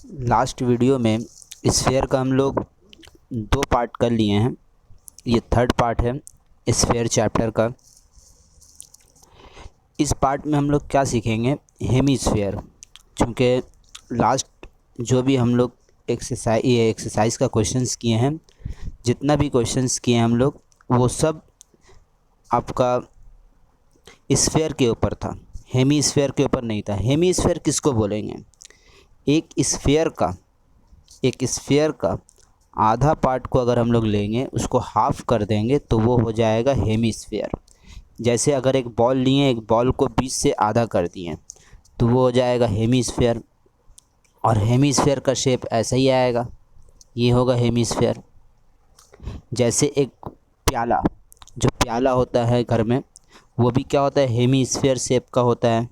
Last video में sphere का हम लोग 2 पार्ट कर लिए हैं। ये 3rd पार्ट है स्फेयर चैप्टर का। इस पार्ट में हम लोग क्या सीखेंगे, हेमीस्फेयर। चूँकि लास्ट जो भी हम लोग एक्सरसाइज का क्वेश्चंस किए हैं, जितना भी क्वेश्चंस किए हैं हम लोग, वो सब आपका स्फेयर के ऊपर था, हेमीस्फेयर के ऊपर नहीं था। हेमीस्फेयर किसको बोलेंगे? एक स्फेयर का आधा पार्ट को अगर हम लोग लेंगे, उसको हाफ कर देंगे तो वो हो जाएगा हेमीस्फेयर। जैसे अगर एक बॉल लिए, एक बॉल को बीच से आधा कर दिए तो वो हो जाएगा हेमीस्फेयर। और हेमीस्फेयर का शेप ऐसा ही आएगा, ये होगा हेमीस्फेयर। जैसे एक जो प्याला होता है घर में, वो भी क्या होता है, हेमीस्फेयर शेप का होता है।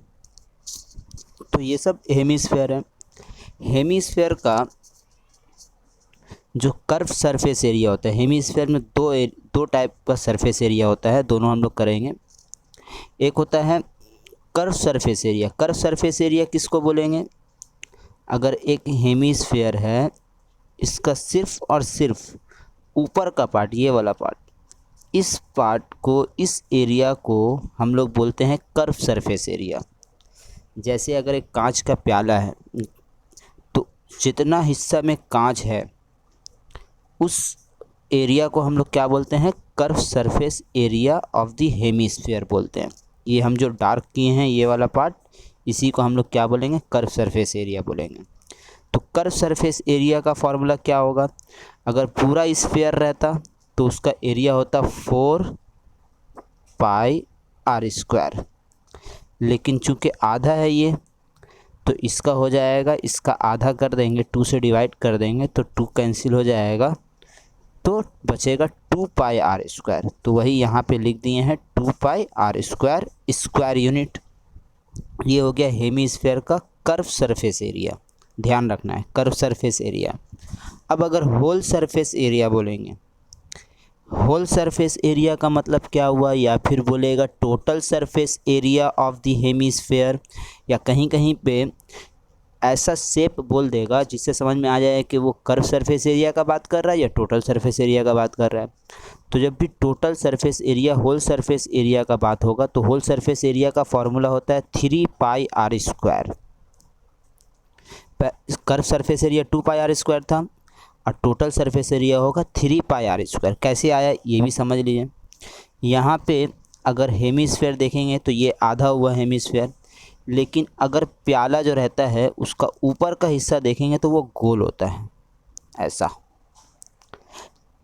तो ये सब हेमीस्फेयर है। हेमीस्फेयर का जो कर्व सरफेस एरिया होता है, हेमीस्फेयर में दो टाइप का सरफेस एरिया होता है, दोनों हम लोग करेंगे। एक होता है curve surface area. Curve surface area किसको बोलेंगे? अगर एक हेमीस्फेयर है, इसका सिर्फ और सिर्फ ऊपर का पार्ट, ये वाला पार्ट, इस पार्ट को, इस एरिया को हम लोग बोलते हैं कर्व सरफेस एरिया। जैसे अगर एक कांच का प्याला है, तो जितना हिस्सा में कांच है, उस एरिया को हम लोग क्या बोलते हैं? Curve surface area of the hemisphere बोलते हैं। ये हम जो डार्क किए हैं, ये वाला पार्ट, इसी को हम लोग क्या बोलेंगे? कर्व सरफेस एरिया बोलेंगे। तो कर्व सरफेस एरिया का फॉर्मूला क्या होगा? अगर पूरा स्फेयर रहता तो उसका एरिया होता 4πr²। लेकिन चूंकि आधा है ये, तो इसका हो जाएगा, इसका आधा कर देंगे, 2 से डिवाइड कर देंगे तो 2 कैंसिल हो जाएगा, तो बचेगा 2πr²। तो वही यहाँ पे लिख दिए हैं 2πr², स्क्वायर यूनिट। ये हो गया हेमीस्फेयर का कर्व सरफेस एरिया। ध्यान रखना है, कर्व सरफेस एरिया। अब अगर होल सरफेस एरिया बोलेंगे, होल सरफेस एरिया का मतलब क्या हुआ? या फिर बोलेगा total surface area of the hemisphere, या कहीं कहीं पे ऐसा शेप बोल देगा जिससे समझ में आ जाए कि वो कर्व सरफेस एरिया का बात कर रहा है या टोटल सरफेस एरिया का बात कर रहा है। तो जब भी total surface area, whole surface area का बात होगा, तो होल सरफेस एरिया का फॉर्मूला होता है 3πr²। Curve surface area 2πr² था और टोटल सरफेस एरिया होगा 3πr²। कैसे आया ये भी समझ लीजिए। यहाँ पे अगर हेमीस्फेयर देखेंगे तो ये आधा हुआ हेमीस्फेयर, लेकिन अगर प्याला जो रहता है उसका ऊपर का हिस्सा देखेंगे तो वो गोल होता है ऐसा।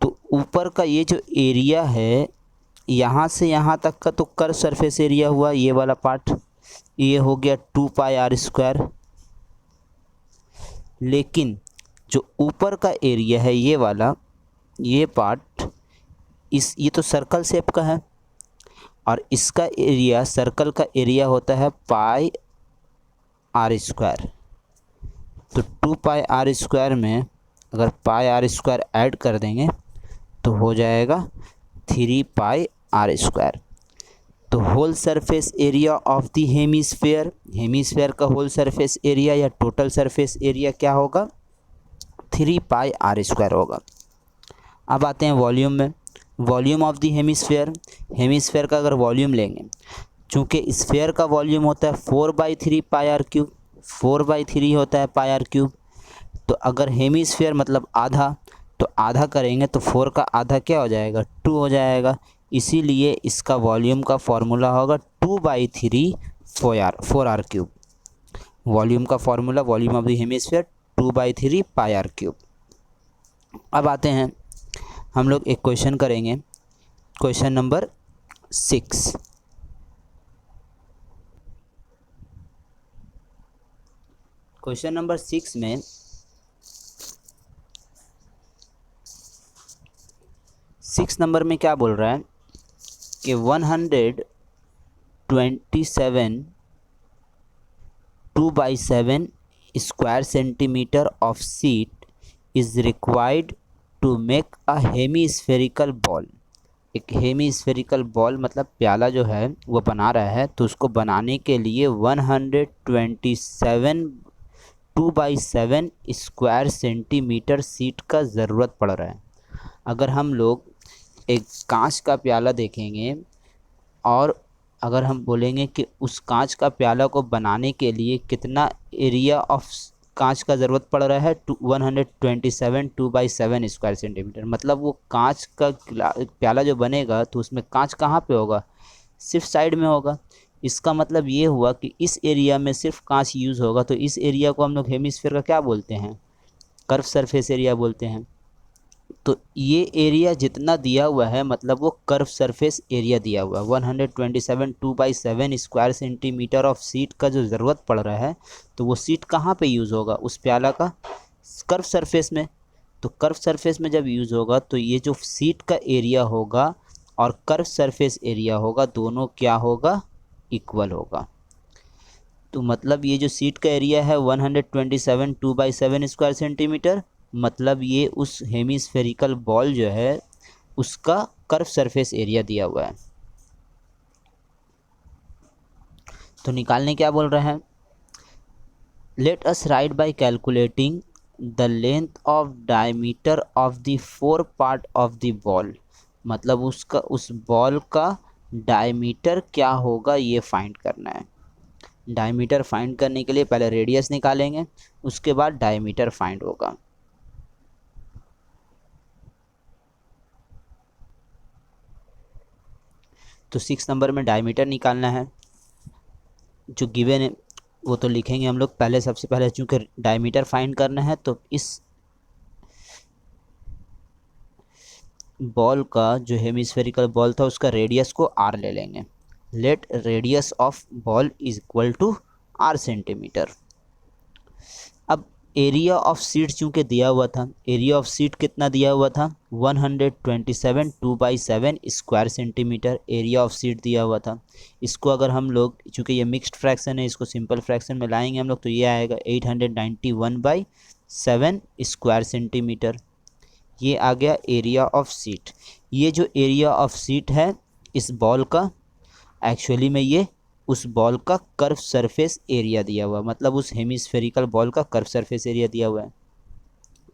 तो ऊपर का ये जो एरिया है, यहाँ से यहाँ तक का तो कर्व सरफेस एरिया हुआ, ये वाला पार्ट, ये हो गया 2πr²। लेकिन जो ऊपर का एरिया है, ये वाला, ये पार्ट, ये तो सर्कल शेप का है, और इसका एरिया, सर्कल का एरिया होता है πr²। तो 2πr² में अगर πr² ऐड कर देंगे तो हो जाएगा 3πr²। तो whole surface area of the hemisphere, hemisphere का होल सरफेस एरिया या टोटल सरफेस एरिया क्या होगा? 3πr² होगा। अब आते हैं वॉल्यूम में। Volume of the hemisphere, hemisphere का अगर वॉल्यूम लेंगे, चूँकि स्फेयर का वॉल्यूम होता है 4/3πr³, 4/3 होता है πr³। तो अगर हेमीस्फेयर मतलब आधा, तो आधा करेंगे तो 4 का आधा क्या हो जाएगा? 2 हो जाएगा। इसीलिए इसका वॉल्यूम का फॉर्मूला होगा 2/3 4r³। वॉल्यूम का formula, volume of the hemisphere 2/3 πr³। अब आते हैं, हम लोग एक क्वेश्चन करेंगे, क्वेश्चन नंबर 6। क्वेश्चन नंबर 6 में 6 नंबर में क्या बोल रहा है कि 127 2/7 square centimetre of sheet is required to make a hemispherical bowl. एक हेमीस्फेरिकल बॉल मतलब प्याला जो है वो बना रहा है, तो उसको बनाने के लिए 127 2/7 स्क्वायर सेंटीमीटर सीट का ज़रूरत पड़ रहा है। अगर हम लोग एक कांच का प्याला देखेंगे और अगर हम बोलेंगे कि उस कांच का प्याला को बनाने के लिए कितना एरिया ऑफ कांच का ज़रूरत पड़ रहा है, 127 2/7 स्क्वायर सेंटीमीटर, मतलब वो कांच का प्याला जो बनेगा तो उसमें कांच कहाँ पे होगा, सिर्फ साइड में होगा। इसका मतलब ये हुआ कि इस एरिया में सिर्फ कांच यूज़ होगा, तो इस एरिया को हम लोग हेमिस्फीयर का क्या बोलते हैं, कर्व सरफेस एरिया बोलते हैं। तो ये एरिया जितना दिया हुआ है मतलब वो कर्व सरफेस एरिया दिया हुआ है 127 2/7 स्क्वायर सेंटीमीटर ऑफ सीट का जो ज़रूरत पड़ रहा है, तो वो सीट कहाँ पे यूज़ होगा, उस प्याला का कर्व सरफेस में। तो कर्व सरफेस में जब यूज़ होगा तो ये जो सीट का एरिया होगा और कर्व सरफेस एरिया होगा दोनों क्या होगा, इक्वल होगा। तो मतलब ये जो सीट का एरिया है 127 2/7 स्क्वायर सेंटीमीटर, मतलब ये उस हेमिस्फेरिकल बॉल जो है उसका कर्व सरफेस एरिया दिया हुआ है। तो निकालने क्या बोल रहे हैं, let us right bye calculating the length of diameter of the four part of the ball, मतलब उसका उस बॉल का डायमीटर क्या होगा ये फाइंड करना है। डायमीटर फाइंड करने के लिए पहले रेडियस निकालेंगे, उसके बाद डायमीटर फाइंड होगा। तो 6 नंबर में डायमीटर निकालना है, जो गिवन है वो तो लिखेंगे हम लोग पहले। सबसे पहले चूँकि डायमीटर फाइंड करना है तो इस बॉल का जो हेमिस्फेरिकल बॉल था उसका रेडियस को आर ले लेंगे। Let radius of bowl is equal to R centimetre. अब एरिया ऑफ सीट चूँकि दिया हुआ था, एरिया ऑफ सीट कितना दिया हुआ था, 127 2/7 square centimetre area of seat दिया हुआ था। इसको अगर हम लोग, चूँकि ये मिक्स्ड फ्रैक्शन है, इसको सिंपल फ्रैक्शन में लाएंगे हम लोग तो ये आएगा 891/7 स्क्वायर सेंटीमीटर। ये आ गया एरिया ऑफ सीट। ये जो एरिया ऑफ सीट है इस बॉल का, एक्चुअली में ये उस बॉल का कर्व सरफेस एरिया दिया हुआ है, मतलब उस हेमिस्फेरिकल बॉल का कर्व सरफेस एरिया दिया हुआ है।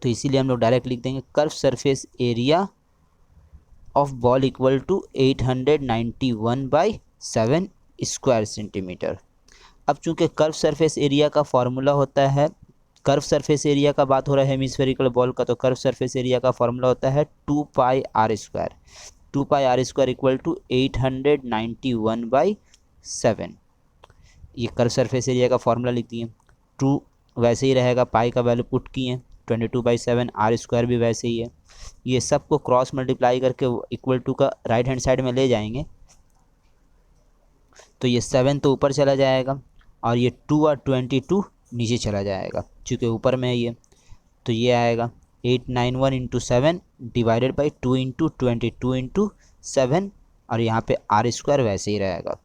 तो इसीलिए हम लोग डायरेक्ट लिख देंगे curve surface area of bowl equal to 891/7 square centimetre. अब चूंकि कर्व सरफेस एरिया का फॉर्मूला होता है, कर्व सरफेस एरिया का बात हो रहा है हेमिस्फेरिकल बॉल का, तो कर्व सरफेस एरिया का फॉर्मूला होता है 2πr square. 2πr square equal to 891/7। ये कर्व सरफेस एरिया का फॉर्मूला लिख दिए। 2 वैसे ही रहेगा, पाई का वैल्यू पुट किए 22/7, आर स्क्वायर भी वैसे ही है। ये सब को क्रॉस मल्टीप्लाई करके इक्वल टू का राइट हैंड साइड में ले जाएंगे तो ये 7 तो ऊपर चला जाएगा और ये 2 और 22 नीचे चला जाएगा, चूँकि ऊपर में है ये। तो ये आएगा 891 into 7 divided by 2 into 22 into 7, और यहाँ पे आर स्क्वायर वैसे ही रहेगा।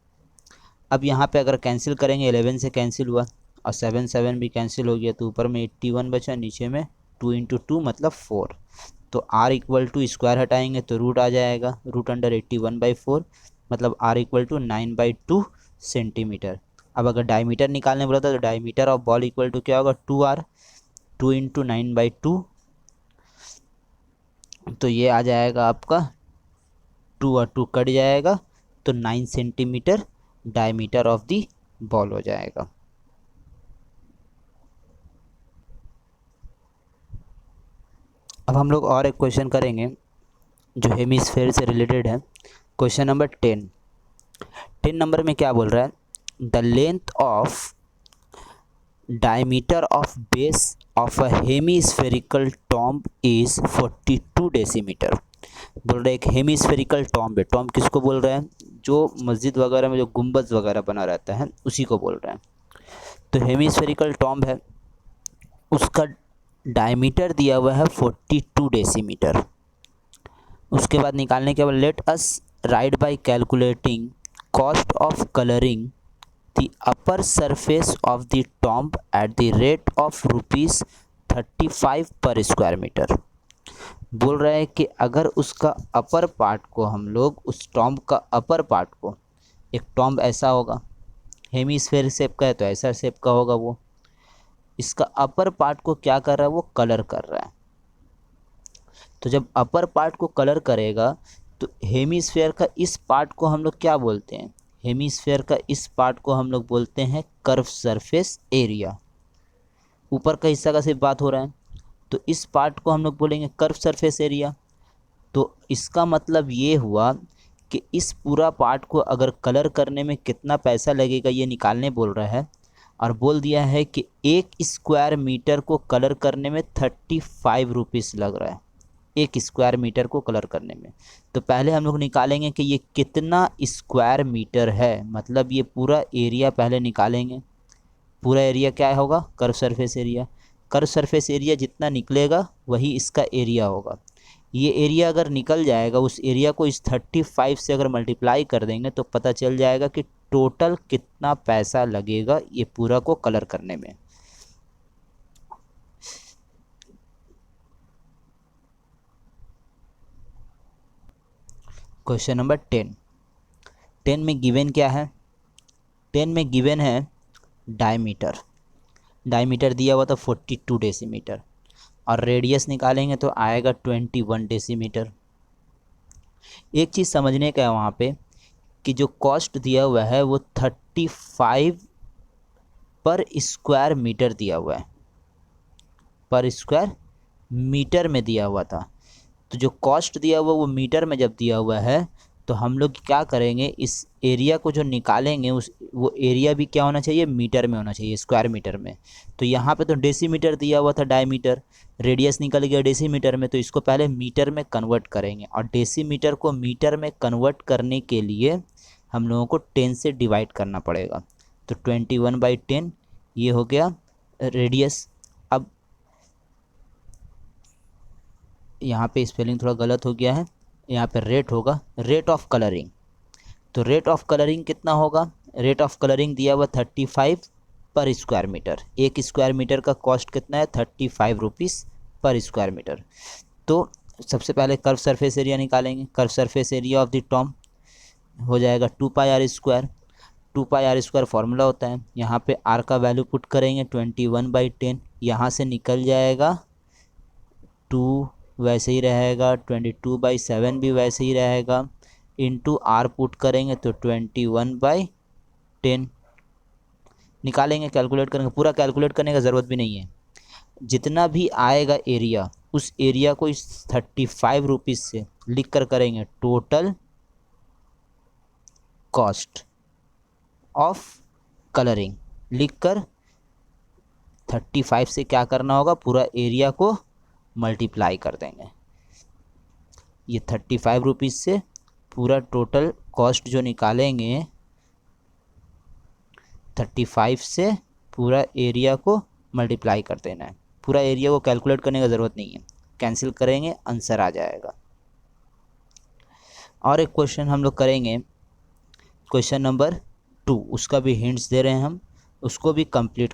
अब यहाँ पे अगर कैंसिल करेंगे 11 से कैंसिल हुआ और 7 भी कैंसिल हो गया, तो ऊपर में 81 बचा, नीचे में 2 इंटू 2 मतलब 4। तो r इक्वल टू स्क्वायर हटाएंगे तो रूट आ जाएगा, रूट अंडर 81/4, मतलब r इक्वल टू 9/2 सेंटीमीटर। अब अगर डायमीटर निकालने बोला था तो diameter of bowl equal to क्या होगा, 2r, 2 इंटू 9/2, तो ये आ जाएगा आपका 2 और 2 कट जाएगा तो 9 centimetre diameter of the ball हो जाएगा। अब हम लोग और एक क्वेश्चन करेंगे जो हेमिस्फेयर से रिलेटेड है। क्वेश्चन नंबर 10 नंबर में क्या बोल रहा है, the length of diameter of base of a hemispherical tomb is 42 decimetre. बोल रहे एक हेमिस्फेरिकल टॉम्ब है, टॉम्ब किसको बोल रहे हैं, जो मस्जिद वगैरह में जो गुंबद वगैरह बना रहता है उसी को बोल रहे हैं। तो हेमिस्फेरिकल टॉम्ब है, उसका डायमीटर दिया हुआ है 42 डेसीमीटर। उसके बाद निकालने के बाद let us right bye calculating cost of colouring the upper surface of the tomb at the rate of ₹35 पर स्क्वायर मीटर। बोल रहा है कि अगर उसका अपर पार्ट को हम लोग, उस टॉम्ब का अपर पार्ट को, एक टॉम्ब ऐसा होगा हेमिस्फेयर शेप का है तो ऐसा शेप का होगा वो, इसका अपर पार्ट को क्या कर रहा है, वो कलर कर रहा है। तो जब अपर पार्ट को कलर करेगा तो हेमीस्फेयर का इस पार्ट को हम लोग क्या बोलते हैं, हेमीस्फेयर का इस पार्ट को हम लोग बोलते हैं कर्व सरफेस एरिया। ऊपर का हिस्सा का सिर्फ बात हो रहा है, तो इस पार्ट को हम लोग बोलेंगे कर्व सरफेस एरिया। तो इसका मतलब ये हुआ कि इस पूरा पार्ट को अगर कलर करने में कितना पैसा लगेगा ये निकालने बोल रहा है, और बोल दिया है कि 1 स्क्वायर मीटर को कलर करने में 35 रुपीज़ लग रहा है, 1 स्क्वायर मीटर को कलर करने में। तो पहले हम लोग निकालेंगे कि ये कितना स्क्वायर मीटर है, मतलब ये पूरा एरिया पहले निकालेंगे। पूरा एरिया क्या होगा, curve surface area. Curve surface area जितना निकलेगा वही इसका एरिया होगा। ये एरिया अगर निकल जाएगा, उस एरिया को इस 35 से अगर मल्टीप्लाई कर देंगे तो पता चल जाएगा कि टोटल कितना पैसा लगेगा ये पूरा को कलर करने में। क्वेश्चन नंबर 10 में गिवन क्या है, 10 में गिवन है डायमीटर। डायमीटर दिया हुआ था 42 डेसीमीटर, और रेडियस निकालेंगे तो आएगा 21 डेसीमीटर। एक चीज़ समझने का है वहाँ पे कि जो कॉस्ट दिया हुआ है वो 35 पर स्क्वायर मीटर दिया हुआ है, पर स्क्वायर मीटर में दिया हुआ था। तो जो कॉस्ट दिया हुआ वो मीटर में जब दिया हुआ है तो हम लोग क्या करेंगे, इस एरिया को जो निकालेंगे उस वो एरिया भी क्या होना चाहिए, मीटर में होना चाहिए, स्क्वायर मीटर में। तो यहाँ पे तो डेसीमीटर दिया हुआ था डायमीटर, रेडियस निकल गया डेसीमीटर में, तो इसको पहले मीटर में कन्वर्ट करेंगे, और डेसीमीटर को मीटर में कन्वर्ट करने के लिए हम लोगों को 10 से डिवाइड करना पड़ेगा। तो 21/10 ये हो गया रेडियस। अब यहाँ पे स्पेलिंग थोड़ा गलत हो गया है, यहाँ पे रेट होगा रेट ऑफ कलरिंग। तो रेट ऑफ कलरिंग कितना होगा, रेट ऑफ कलरिंग दिया हुआ 35 पर स्क्वायर मीटर। 1 स्क्वायर मीटर का कॉस्ट कितना है, 35 रुपीज़ पर स्क्वायर मीटर। तो सबसे पहले कर्व सरफेस एरिया निकालेंगे। Curve surface area of the Tom हो जाएगा 2πr²। 2πr² फार्मूला होता है। यहाँ पे r का वैल्यू पुट करेंगे 21/10, यहाँ से निकल जाएगा 2 वैसे ही रहेगा, 22/7 भी वैसे ही रहेगा, इंटू आर पुट करेंगे तो 21/10 निकालेंगे, कैलकुलेट करेंगे। पूरा कैलकुलेट करने का ज़रूरत भी नहीं है, जितना भी आएगा एरिया उस एरिया को इस 35 रुपीज़ से लिख कर करेंगे टोटल कॉस्ट ऑफ कलरिंग, लिख कर 35 से क्या करना होगा, पूरा एरिया को मल्टीप्लाई कर देंगे। ये 35 रुपीज़ से पूरा टोटल कॉस्ट जो निकालेंगे, 35 से पूरा एरिया को मल्टीप्लाई कर देना है। पूरा एरिया को कैलकुलेट करने का ज़रूरत नहीं है, कैंसिल करेंगे आंसर आ जाएगा। और एक क्वेश्चन हम लोग करेंगे, क्वेश्चन नंबर 2, उसका भी हिंट्स दे रहे हैं हम, उसको भी कंप्लीट।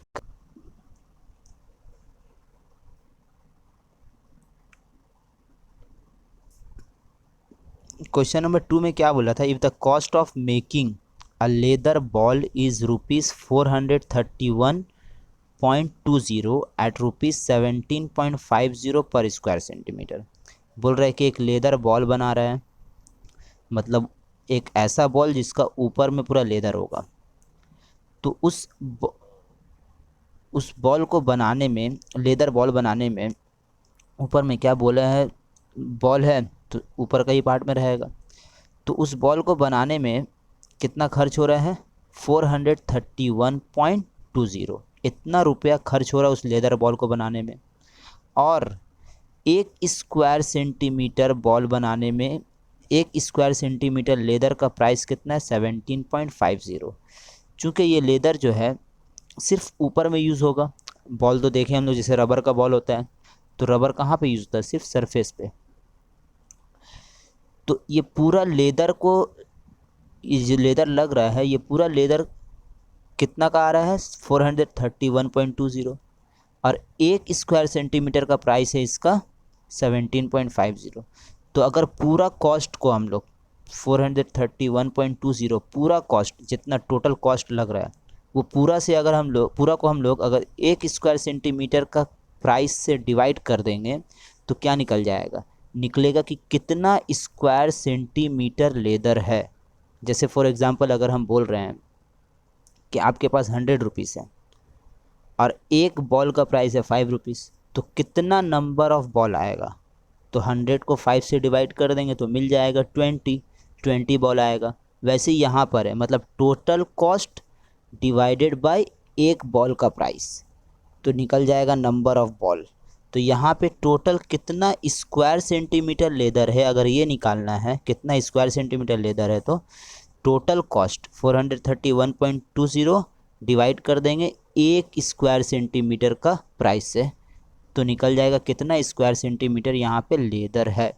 क्वेश्चन नंबर 2 में क्या बोला था, if the cost of making a leather ball is ₹431.20 at ₹17.50 per square centimetre. बोल रहा है कि एक लेदर बॉल बना रहा है, मतलब एक ऐसा बॉल जिसका ऊपर में पूरा लेदर होगा। तो उस बॉल को बनाने में, लेदर बॉल बनाने में, ऊपर में क्या बोला है, बॉल है तो ऊपर का ही पार्ट में रहेगा। तो उस बॉल को बनाने में कितना खर्च हो रहा है, 431.20, इतना रुपया खर्च हो रहा है उस लेदर बॉल को बनाने में। और 1 स्क्वायर सेंटीमीटर बॉल बनाने में 1 स्क्वायर सेंटीमीटर लेदर का प्राइस कितना है, 17.50। चूँकि ये लेदर जो है सिर्फ ऊपर में यूज़ होगा, बॉल तो देखें हम लोग जैसे रबर का बॉल होता है, तो रबर कहाँ पे यूज़ होता है, सिर्फ सरफेस पे। तो ये पूरा लेदर को, ये जो लेदर लग रहा है, ये पूरा लेदर कितना का आ रहा है, 431.20, और 1 स्क्वायर सेंटीमीटर का प्राइस है इसका 17.50। तो अगर पूरा कॉस्ट को हम लोग 431.20 पूरा कॉस्ट जितना टोटल कॉस्ट लग रहा है वो पूरा से अगर हम लोग पूरा को हम लोग अगर 1 स्क्वायर सेंटीमीटर का प्राइस से डिवाइड कर देंगे तो क्या निकल जाएगा, निकलेगा कि कितना स्क्वायर सेंटीमीटर लेदर है। जैसे फॉर एग्जांपल अगर हम बोल रहे हैं कि आपके पास 100 रुपीज़ है और एक बॉल का प्राइस है 5 रुपीज़, तो कितना नंबर ऑफ बॉल आएगा, तो 100 को 5 से डिवाइड कर देंगे तो मिल जाएगा 20 बॉल आएगा। वैसे यहाँ पर है मतलब टोटल कॉस्ट डिवाइडेड बाय एक बॉल का प्राइस, तो निकल जाएगा नंबर ऑफ बॉल। तो यहाँ पे टोटल कितना स्क्वायर सेंटीमीटर लेदर है, अगर ये निकालना है कितना स्क्वायर सेंटीमीटर लेदर है, तो टोटल कॉस्ट 431.20 डिवाइड कर देंगे 1 स्क्वायर सेंटीमीटर का प्राइस से, तो निकल जाएगा कितना स्क्वायर सेंटीमीटर यहाँ पे लेदर है।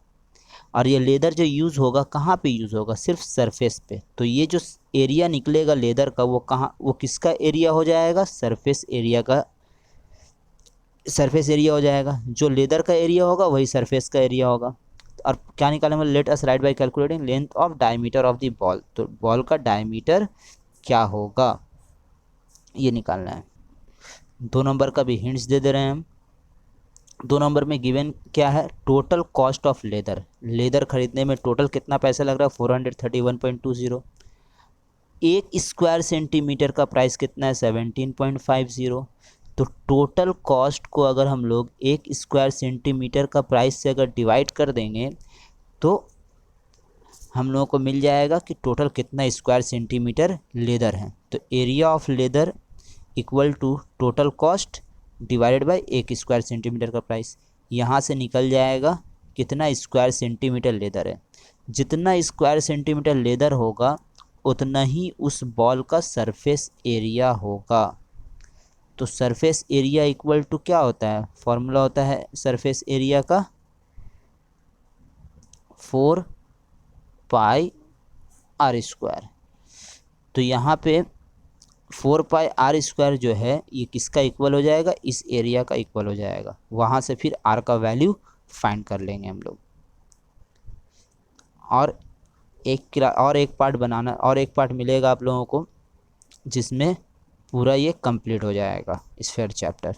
और ये लेदर जो यूज़ होगा कहाँ पे यूज़ होगा, सिर्फ सरफेस पे। तो ये जो एरिया निकलेगा लेदर का वो कहाँ, वो किसका एरिया हो जाएगा, सरफेस एरिया का, सरफेस एरिया हो जाएगा। जो लेदर का एरिया होगा वही सरफेस का एरिया होगा। और क्या निकालेंगे, let us right bye calculating length of diameter of the ball, तो बॉल का डायमीटर क्या होगा ये निकालना है। 2 नंबर का भी हिंट्स दे रहे हैं हम। 2 नंबर में गिवन क्या है, total cost of leather, leather खरीदने में टोटल कितना पैसा लग रहा है 431.20। 1 स्क्वायर सेंटीमीटर का प्राइस कितना है 17.50। तो टोटल कॉस्ट को अगर हम लोग 1 स्क्वायर सेंटीमीटर का प्राइस से अगर डिवाइड कर देंगे तो हम लोगों को मिल जाएगा कि टोटल कितना स्क्वायर सेंटीमीटर लेदर है। तो area of leather equal to total cost divided by 1 square centimetre का प्राइस। यहाँ से निकल जाएगा कितना स्क्वायर सेंटीमीटर लेदर है। जितना स्क्वायर सेंटीमीटर लेदर होगा उतना ही उस बॉल का सरफेस एरिया होगा। तो सरफेस एरिया इक्वल टू क्या होता है, फॉर्मूला होता है सरफेस एरिया का 4πr²। तो यहाँ पे 4πr² जो है ये किसका इक्वल हो जाएगा, इस एरिया का इक्वल हो जाएगा। वहाँ से फिर r का वैल्यू फाइंड कर लेंगे हम लोग। और एक पार्ट बनाना, और एक पार्ट मिलेगा आप लोगों को जिसमें पूरा ये कंप्लीट हो जाएगा स्फीयर चैप्टर।